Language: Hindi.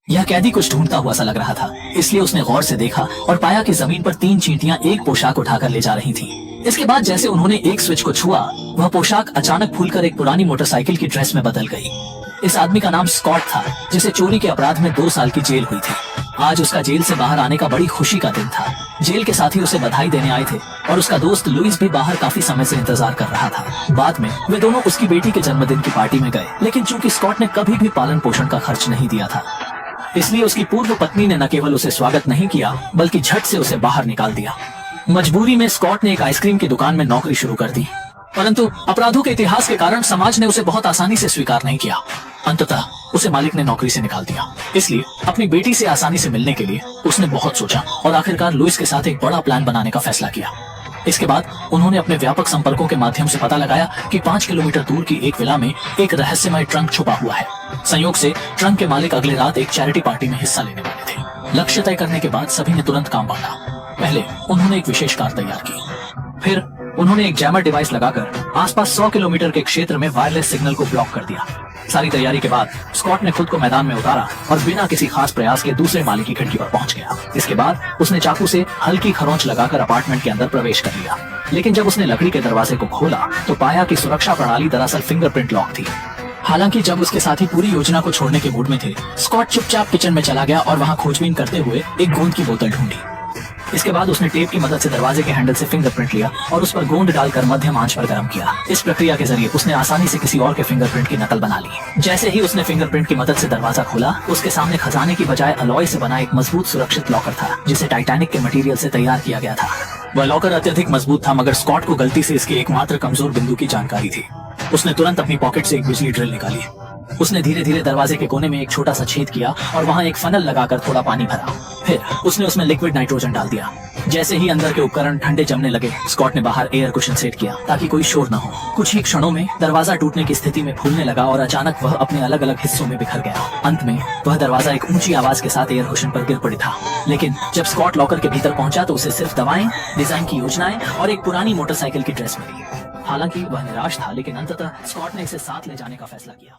यह कैदी कुछ ढूंढता हुआ सा लग रहा था, इसलिए उसने गौर से देखा और पाया कि जमीन पर 3 चींटियां एक पोशाक उठाकर ले जा रही थीं। इसके बाद जैसे उन्होंने एक स्विच को छुआ, वह पोशाक अचानक फूलकर एक पुरानी मोटरसाइकिल की ड्रेस में बदल गई। इस आदमी का नाम स्कॉट था, जिसे चोरी के अपराध में 2 साल की जेल हुई थी। आज उसका जेल से बाहर आने का बड़ी खुशी का दिन था। जेल के साथी उसे बधाई देने आए थे और उसका दोस्त लुइस भी बाहर काफी समय से इंतजार कर रहा था। बाद में वे दोनों उसकी बेटी के जन्मदिन की पार्टी में गए, लेकिन चूंकि स्कॉट ने कभी भी पालन पोषण का खर्च नहीं दिया था, इसलिए उसकी पूर्व पत्नी ने न केवल उसे स्वागत नहीं किया, बल्कि झट से उसे बाहर निकाल दिया। मजबूरी में स्कॉट ने एक आइसक्रीम की दुकान में नौकरी शुरू कर दी, परंतु अपराधों के इतिहास के कारण समाज ने उसे बहुत आसानी से स्वीकार नहीं किया। अंततः उसे मालिक ने नौकरी से निकाल दिया। इसलिए अपनी बेटी से आसानी से मिलने के लिए उसने बहुत सोचा और आखिरकार लुइस के साथ एक बड़ा प्लान बनाने का फैसला किया। इसके बाद उन्होंने अपने व्यापक संपर्कों के माध्यम से पता लगाया कि 5 किलोमीटर दूर की एक विला में एक रहस्यमय ट्रंक छुपा हुआ है। संयोग से ट्रंक के मालिक अगले रात एक चैरिटी पार्टी में हिस्सा लेने वाले थे। लक्ष्य तय करने के बाद सभी ने तुरंत काम बांटा। पहले उन्होंने एक विशेष कार तैयार की, फिर उन्होंने एक जैमर डिवाइस लगाकर आसपास 100 किलोमीटर के क्षेत्र में वायरलेस सिग्नल को ब्लॉक कर दिया। सारी तैयारी के बाद स्कॉट ने खुद को मैदान में उतारा और बिना किसी खास प्रयास के दूसरे माली की खिड़की पर पहुंच गया। इसके बाद उसने चाकू से हल्की खरोंच लगाकर अपार्टमेंट के अंदर प्रवेश कर लिया। लेकिन जब उसने लकड़ी के दरवाजे को खोला तो पाया कि सुरक्षा प्रणाली दरअसल फिंगरप्रिंट लॉक थी। हालांकि जब उसके साथी पूरी योजना को छोड़ने के मूड में थे, स्कॉट चुपचाप किचन में चला गया और वहां खोजबीन करते हुए एक गोंद की बोतल ढूंढी। इसके बाद उसने टेप की मदद से दरवाजे के हैंडल से फिंगरप्रिंट लिया और उस पर गोंद डालकर मध्यम आंच पर गर्म किया। इस प्रक्रिया के जरिए उसने आसानी से किसी और के फिंगरप्रिंट की नकल बना ली। जैसे ही उसने फिंगरप्रिंट की मदद से दरवाजा खोला, उसके सामने खजाने की बजाय अलॉय से बना एक मजबूत सुरक्षित लॉकर था, जिसे टाइटैनिक के मटेरियल से तैयार किया गया था। वह लॉकर अत्यधिक मजबूत था, मगर स्कॉट को गलती से इसके एकमात्र कमजोर बिंदु की जानकारी थी। उसने तुरंत अपनी पॉकेट से एक बिजली ड्रिल निकाली। उसने धीरे धीरे दरवाजे के कोने में एक छोटा सा छेद किया और वहां एक फनल लगाकर थोड़ा पानी भरा। फिर उसने उसमें लिक्विड नाइट्रोजन डाल दिया। जैसे ही अंदर के उपकरण ठंडे जमने लगे, स्कॉट ने बाहर एयर कुशन सेट किया ताकि कोई शोर न हो। कुछ ही क्षणों में दरवाजा टूटने की स्थिति में फूलने लगा और अचानक वह अपने अलग अलग हिस्सों में बिखर गया। अंत में वह दरवाजा एक ऊंची आवाज के साथ एयर कुशन पर गिर पड़ी था। लेकिन जब स्कॉट लॉकर के भीतर पहुंचा तो उसे सिर्फ दवाएं, डिजाइन की योजनाएं और एक पुरानी मोटरसाइकिल की ड्रेस मिली। हालांकि वह निराश था, लेकिन अंततः स्कॉट ने इसे साथ ले जाने का फैसला किया।